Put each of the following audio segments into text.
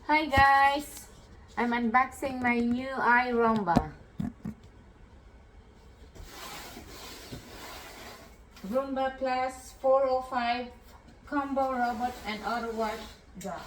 Hi guys! I'm unboxing my new Roomba. Roomba Plus 405 combo robot and auto wash dock.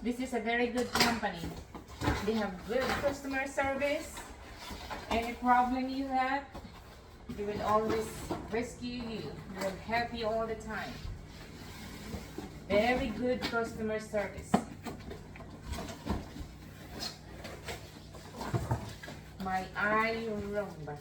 This is a very good company. They have good customer service. Any problem you have, they will always rescue you. They will help you all the time. Very good customer service. My Roomba.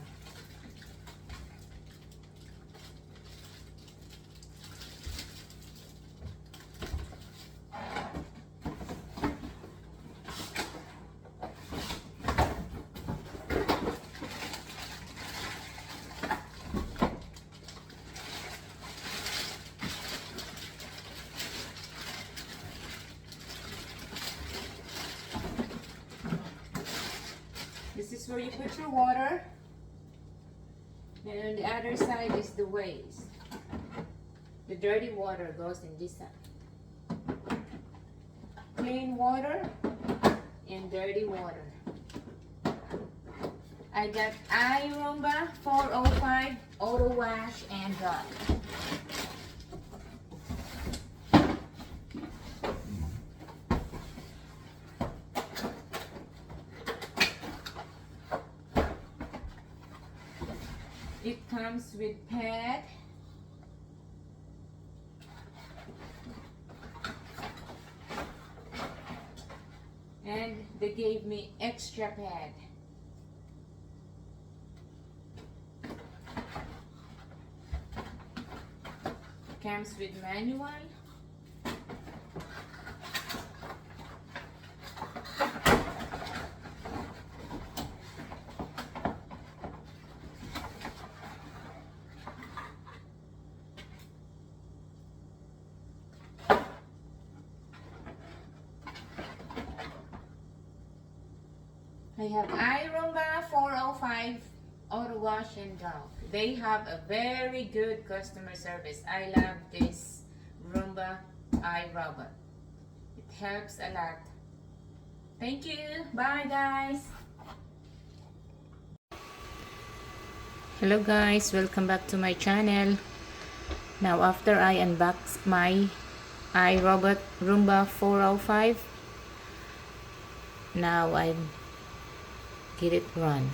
This is where you put your water, and on the other side is the waste. The dirty water goes in this side. Clean water and dirty water. I got Roomba 405 auto wash and dock. It comes with pad, and they gave me extra pad. Comes with manual. I have Roomba 405 auto wash and dock. They have a very good customer service. I love this Roomba iRobot. It helps a lot. Thank you. Bye guys. Hello guys, welcome back to my channel. Now after I unbox my iRobot Roomba 405, now I get it run.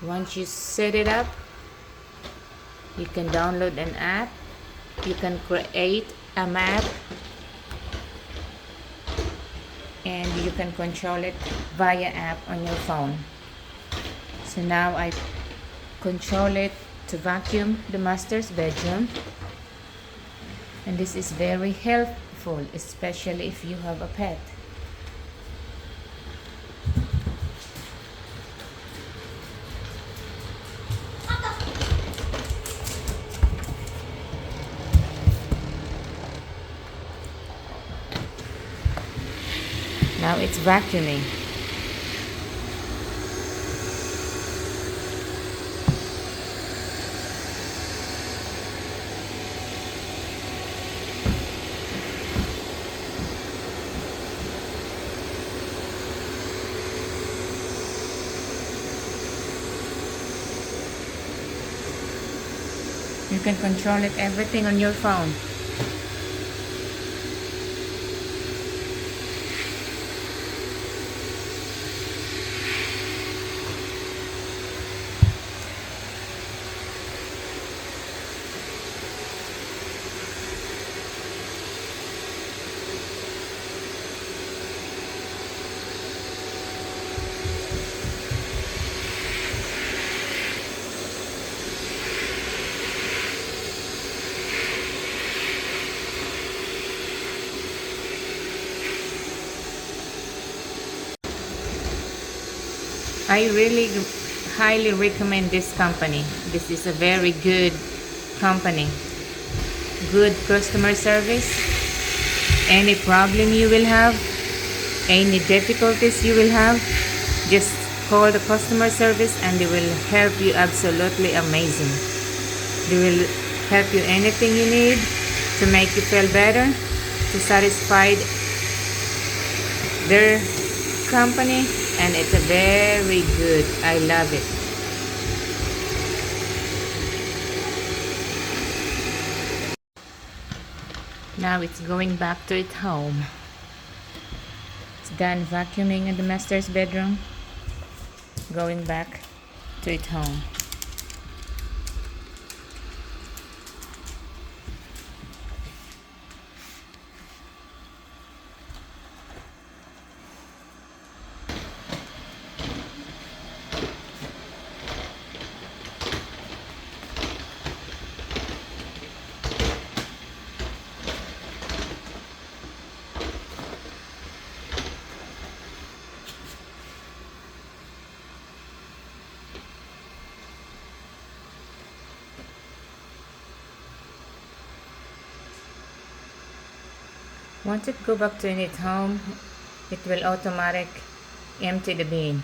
Once you set it up, you can download an app. You can create a map, and you can control it via app on your phone. So now I control it to vacuum the master's bedroom, and this is very helpful, especially if you have a pet. Now it's vacuuming. You can control it everything on your phone. I really highly recommend this company. This is a very good company. Good customer service. Any problem you will have, any difficulties you will have, just call the customer service and they will help you absolutely amazing. They will help you anything you need to make you feel better. to satisfy their company, and it's a very good. I love it. Now it's going back to its home. It's done vacuuming in the master's bedroom, going back to its home. Once it go back to its home, it will automatic empty the bin.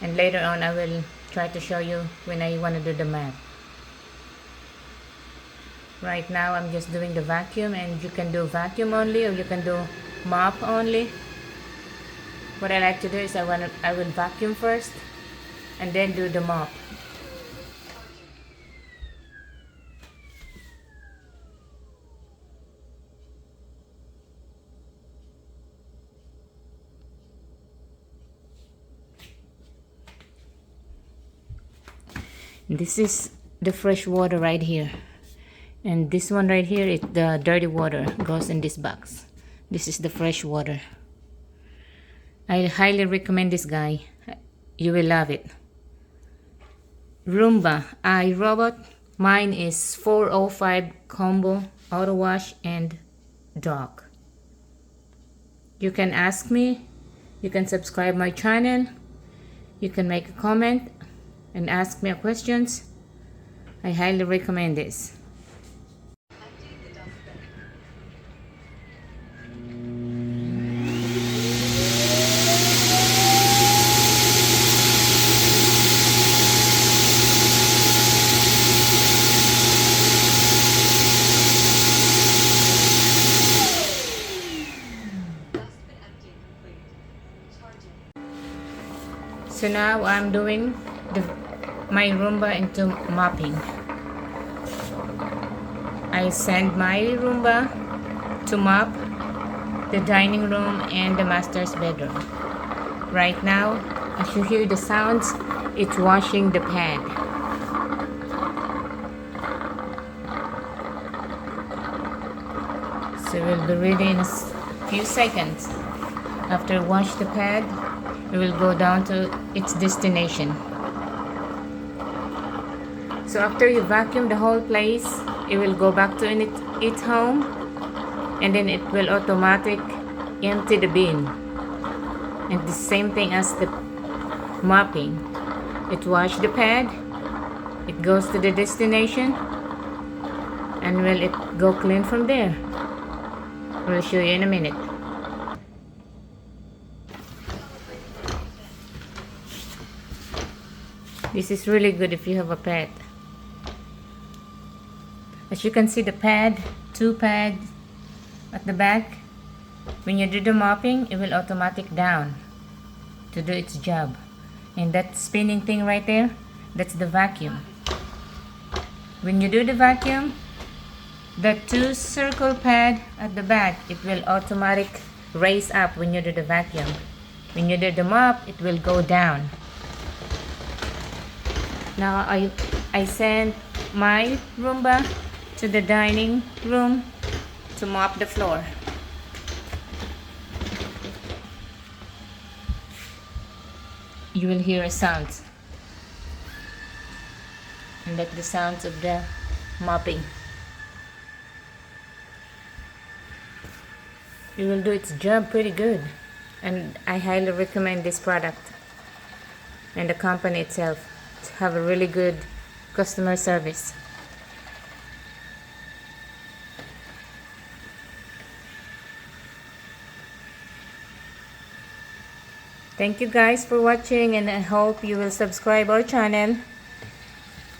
And later on I will try to show you when I want to do the math. Right now I'm just doing the vacuum, and you can do vacuum only or you can do mop only. What I like to do is I will vacuum first and then do the mop. This is the fresh water right here, and this one right here is the dirty water, goes in this box. This is the fresh water. I highly recommend this guy. You will love it. Roomba irobot. Mine is 405 combo, auto wash and dock. You can ask me, you can subscribe my channel, you can make a comment and ask me questions. I highly recommend this. So now I'm doing my Roomba into mopping. I send my Roomba to mop the dining room and the master's bedroom. Right now, as you hear the sounds, it's washing the pad. So we'll be ready in a few seconds. After wash the pad, it will go down to its destination. So after you vacuum the whole place, it will go back to its home, and then it will automatic empty the bin. And the same thing as the mopping. It wash the pad, it goes to the destination, and will it go clean from there. We'll show you in a minute. This is really good if you have a pet. As you can see, the pad, 2 pads at the back. When you do the mopping, it will automatic down to do its job. And that spinning thing right there, that's the vacuum. When you do the vacuum, the 2 circle pad at the back, it will automatic raise up when you do the vacuum. When you do the mop, it will go down. Now I send my Roomba to the dining room to mop the floor. You will hear a sound, and that's the sounds of the mopping. It will do its job pretty good, and I highly recommend this product and the company itself to have a really good customer service. Thank you guys for watching, and I hope you will subscribe our channel,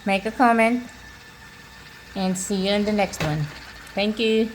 make a comment, and see you in the next one. Thank you.